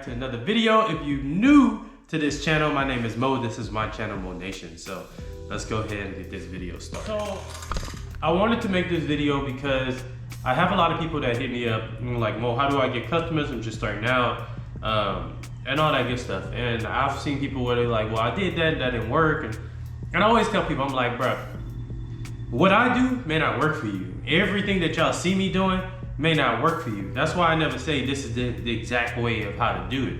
back to another video. If you're new to this channel, my name is Mo. This is my channel, Mo Nation. So let's go ahead and get this video started. So I wanted to make this video because I have a lot of people that hit me up like, Mo, how do I get customers? I'm just starting out, and all that good stuff. And I've seen people where they're like, well, I did that didn't work. And I always tell people, I'm like, bro, what I do may not work for you. Everything that y'all see me doing may not work for you. That's why I never say this is the exact way of how to do it.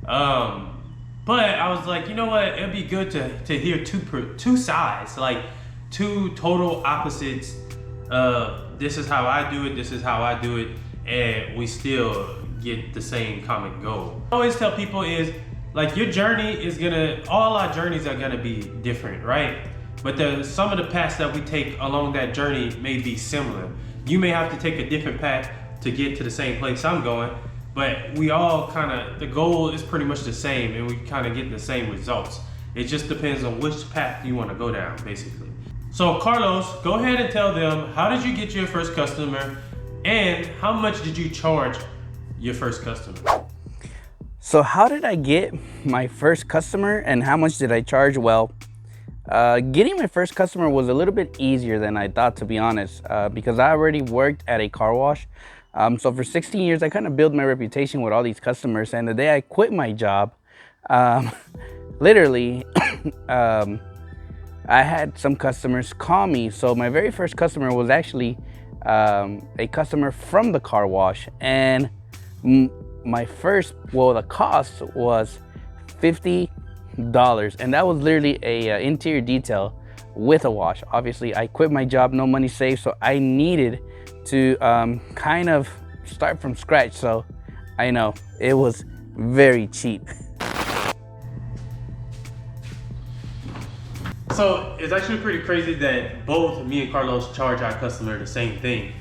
But I was like, you know what? It'd be good to hear two sides, like two total opposites. This is how I do it, this is how I do it, and we still get the same common goal. I always tell people is, like, your journey is all our journeys are gonna be different, right? But some of the paths that we take along that journey may be similar. You may have to take a different path to get to the same place I'm going, but we all the goal is pretty much the same, and we get the same results. It just depends on which path you want to go down, basically. So Carlos, go ahead and tell them, how did you get your first customer, and how much did you charge your first customer? So how did I get my first customer and how much did I charge? Well, getting my first customer was a little bit easier than I thought, to be honest, because I already worked at a car wash. So for 16 years, I kind of built my reputation with all these customers. And the day I quit my job, literally, I had some customers call me. So my very first customer was actually a customer from the car wash. And the cost was $50. And that was literally a interior detail with a wash. Obviously, I quit my job, no money saved, so I needed to kind of start from scratch. So I know it was very cheap. So it's actually pretty crazy that both me and Carlos charge our customer the same thing.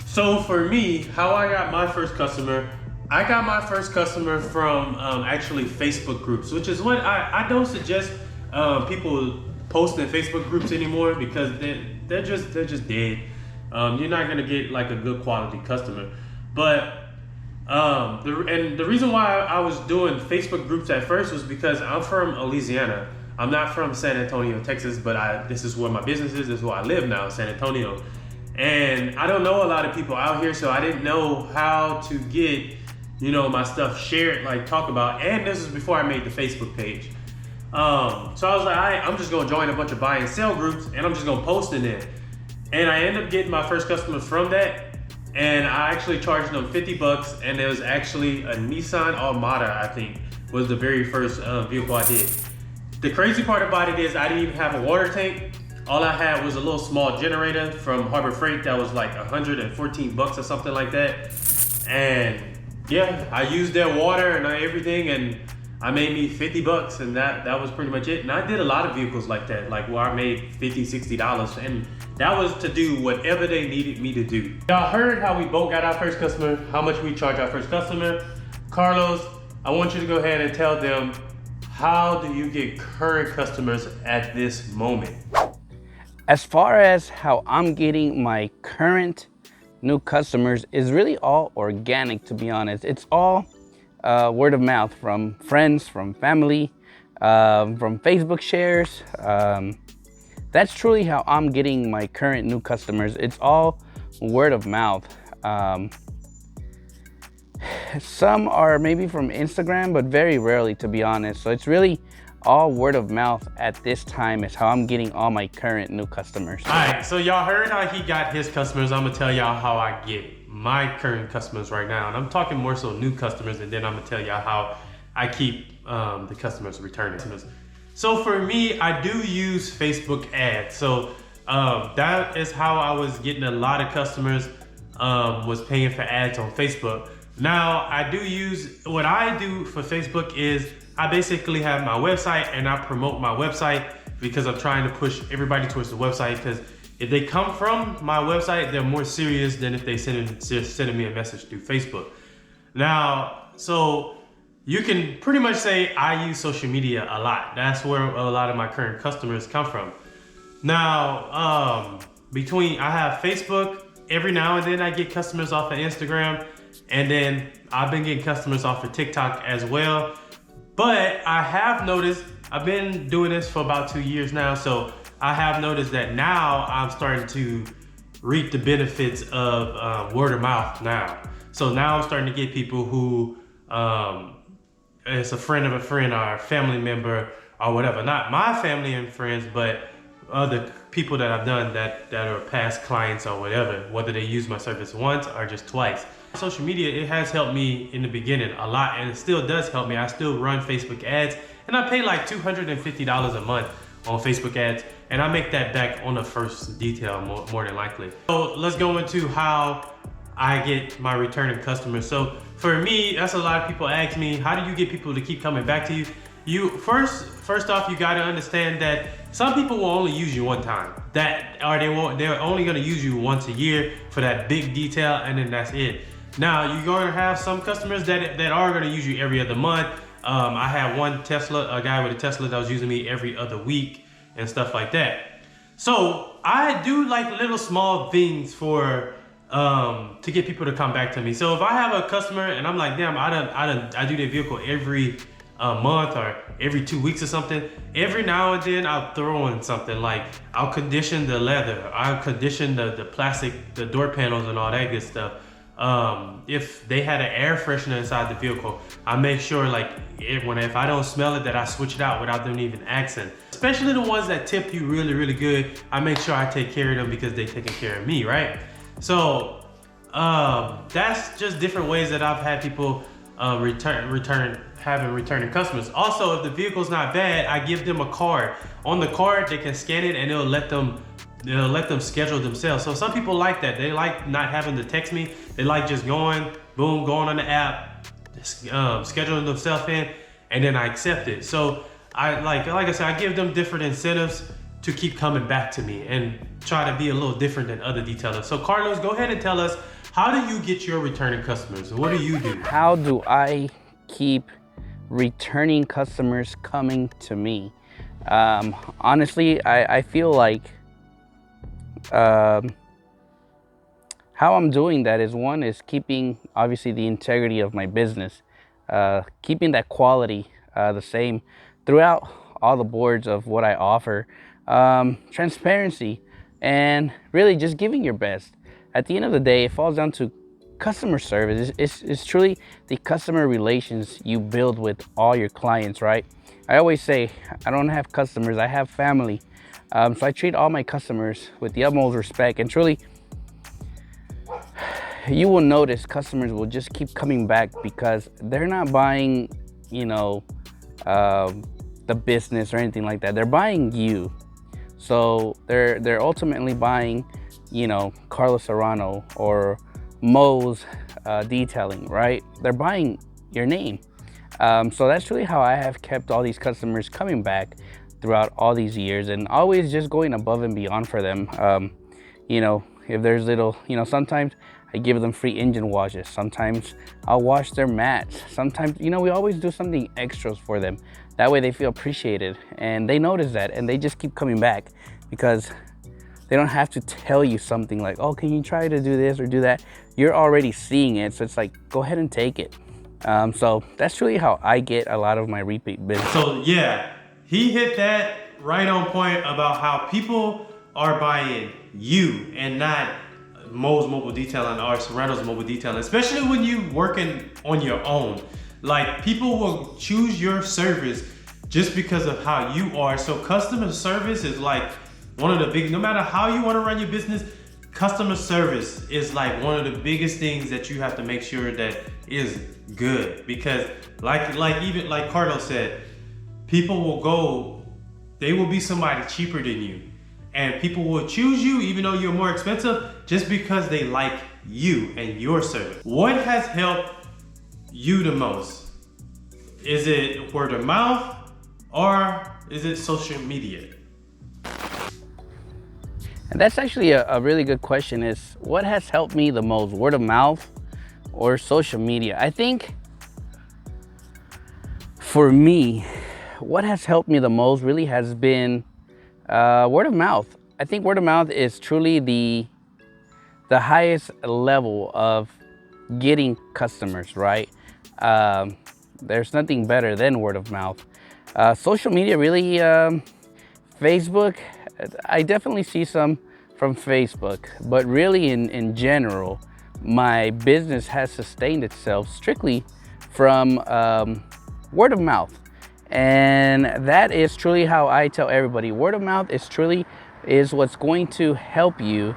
So for me, how I got my first customer, I got my first customer from actually Facebook groups, which is what I don't suggest people post in Facebook groups anymore, because they're just dead. You're not gonna get like a good quality customer. But the reason why I was doing Facebook groups at first was because I'm from Louisiana. I'm not from San Antonio, Texas, but this is where my business is. This is where I live now, San Antonio. And I don't know a lot of people out here, so I didn't know how to get, my stuff shared, like talk about. And this is before I made the Facebook page. So I was like, I'm just gonna join a bunch of buy and sell groups, and I'm just gonna post in there. And I ended up getting my first customers from that. And I actually charged them $50, and it was actually a Nissan Armada, I think, was the very first vehicle I did. The crazy part about it is I didn't even have a water tank. All I had was a little small generator from Harbor Freight that was like $114 or something like that. And yeah, I used their water and everything, and I made me $50, and that was pretty much it. And I did a lot of vehicles like that, like where I made $50, $60, and that was to do whatever they needed me to do. Y'all heard how we both got our first customer, how much we charge our first customer. Carlos, I want you to go ahead and tell them, how do you get current customers at this moment? As far as how I'm getting my current new customers is really all organic, to be honest. It's all word of mouth from friends, from family, from Facebook shares. That's truly how I'm getting my current new customers. It's all word of mouth. Some are maybe from Instagram, but very rarely, to be honest. So it's really all word of mouth at this time is how I'm getting all my current new customers. All right, so y'all heard how he got his customers. I'm gonna tell y'all how I get my current customers right now. And I'm talking more so new customers, and then I'm gonna tell y'all how I keep the customers returning. So for me, I do use Facebook ads. So that is how I was getting a lot of customers, was paying for ads on Facebook. Now, what I do for Facebook is I basically have my website, and I promote my website because I'm trying to push everybody towards the website, because if they come from my website, they're more serious than if they sending me a message through Facebook. Now, so you can pretty much say I use social media a lot. That's where a lot of my current customers come from. Now, I have Facebook. Every now and then I get customers off of Instagram, And then I've been getting customers off of TikTok as well. But I have noticed, I've been doing this for about 2 years now, so I have noticed that now I'm starting to reap the benefits of word of mouth now. So now I'm starting to get people who it's a friend of a friend or a family member or whatever. Not my family and friends, but other people that I've done that are past clients or whatever, whether they use my service once or just twice. Social media, it has helped me in the beginning a lot, and it still does help me. I still run Facebook ads, and I pay like $250 a month on Facebook ads, and I make that back on the first detail more than likely. So let's go into how I get my returning customers. So for me, that's a lot of people ask me, how do you get people to keep coming back to you? First off, you got to understand that some people will only use you one time. They're only going to use you once a year for that big detail, and then that's it. Now you're going to have some customers that are going to use you every other month. I had a guy with a Tesla that was using me every other week and stuff like that. So I do like little small things for to get people to come back to me. So if I have a customer and I'm like, damn, I do their vehicle every month or every 2 weeks or something, every now and then I'll throw in something like I'll condition the leather, I'll condition the plastic, the door panels and all that good stuff. If they had an air freshener inside the vehicle, I make sure if I don't smell it, that I switch it out without them even asking. Especially the ones that tip you really, really good, I make sure I take care of them because they're taking care of me, right? So that's just different ways that I've had people having returning customers. Also, if the vehicle's not bad, I give them a card. On the card, they can scan it and it'll let them schedule themselves. So some people like that. They like not having to text me. They like just going on the app, scheduling themselves in, and then I accept it. So like I said, I give them different incentives to keep coming back to me and try to be a little different than other detailers. So Carlos, go ahead and tell us, how do you get your returning customers? What do you do? How do I keep returning customers coming to me? Honestly, I feel like how I'm doing that is keeping obviously the integrity of my business, keeping that quality the same throughout all the boards of what I offer, transparency, and really just giving your best. At the end of the day, it falls down to customer service. It's truly the customer relations you build with all your clients, right? I always say, I don't have customers, I have family. So I treat all my customers with the utmost respect, and truly, you will notice customers will just keep coming back because they're not buying, the business or anything like that. They're buying you. So they're ultimately buying, Carlos Serrano or Mo's detailing, right? They're buying your name. So that's really how I have kept all these customers coming back throughout all these years, and always just going above and beyond for them. If there's little, sometimes I give them free engine washes. Sometimes I'll wash their mats. Sometimes, we always do something extras for them. That way they feel appreciated, and they notice that, and they just keep coming back because they don't have to tell you something like, oh, can you try to do this or do that? You're already seeing it, so it's like, go ahead and take it. So that's really how I get a lot of my repeat business. So yeah, he hit that right on point about how people are buying you and not Mo's Mobile Detailing or Serrano's Mobile Detailing, especially when you working on your own. Like, people will choose your service just because of how you are. So customer service is like one of the big, no matter how you want to run your business, customer service is like one of the biggest things that you have to make sure that is good. Because even like Carlos said, people will go, they will be somebody cheaper than you. And people will choose you even though you're more expensive just because they like you and your service. What has helped you the most? Is it word of mouth or is it social media? And that's actually a really good question, is what has helped me the most, word of mouth or social media? I think for me, what has helped me the most really has been word of mouth. I think word of mouth is truly the highest level of getting customers, right? There's nothing better than word of mouth. Social media really, Facebook, I definitely see some from Facebook, but really in general, my business has sustained itself strictly from word of mouth. And that is truly how I tell everybody. Word of mouth is what's going to help you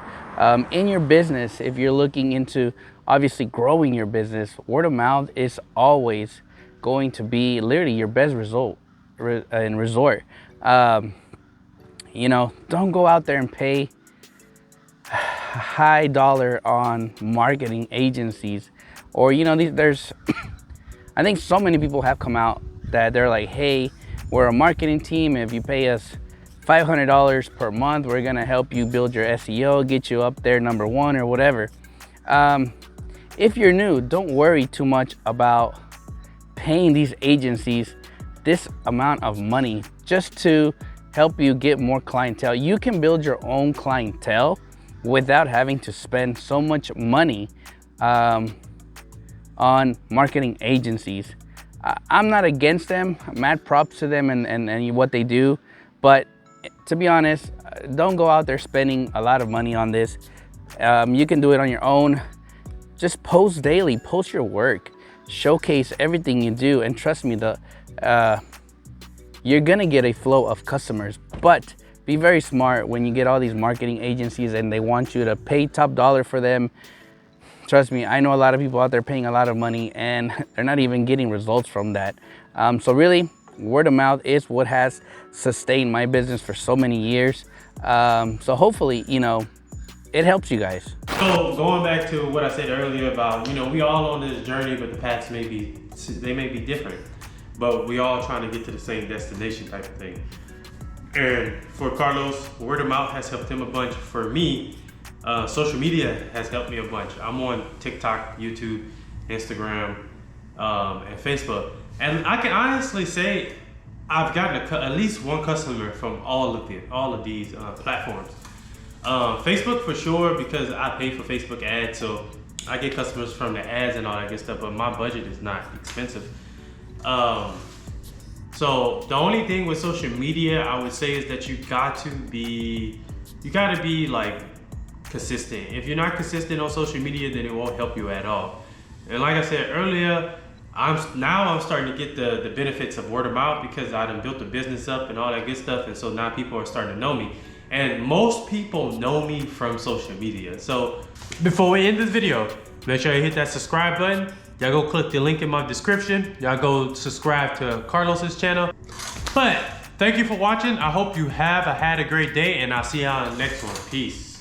in your business. If you're looking into obviously growing your business, word of mouth is always going to be literally your best result and resort. You know, don't go out there and pay high dollar on marketing agencies, or you know, there's I think so many people have come out that they're like, hey, we're a marketing team. If you pay us $500 per month, we're gonna help you build your SEO, get you up there #1 or whatever. If you're new, don't worry too much about paying these agencies this amount of money just to help you get more clientele. You can build your own clientele without having to spend so much money on marketing agencies. I'm not against them. Mad props to them and what they do. But to be honest, don't go out there spending a lot of money on this. You can do it on your own. Just post daily, post your work, showcase everything you do, and trust me, you're gonna get a flow of customers. But be very smart when you get all these marketing agencies and they want you to pay top dollar for them. Trust me, I know a lot of people out there paying a lot of money and they're not even getting results from that. So really, word of mouth is what has sustained my business for so many years. So hopefully, you know, it helps you guys. So going back to what I said earlier about, you know, we all on this journey, but the paths may be different, but we all trying to get to the same destination type of thing. And for Carlos, word of mouth has helped him a bunch. For me, social media has helped me a bunch. I'm on TikTok, YouTube, Instagram, and Facebook. And I can honestly say I've gotten at least one customer from all of these platforms. Facebook for sure, because I pay for Facebook ads, so I get customers from the ads and all that good stuff, but my budget is not expensive. So the only thing with social media I would say is that you gotta be like consistent. If you're not consistent on social media, then it won't help you at all. And like I said earlier, I'm starting to get the benefits of word of mouth because I done built the business up and all that good stuff, and so now people are starting to know me. And most people know me from social media. So before we end this video, make sure you hit that subscribe button. Y'all go click the link in my description. Y'all go subscribe to Carlos's channel. But thank you for watching. I hope you have had a great day, and I'll see y'all in the next one. Peace.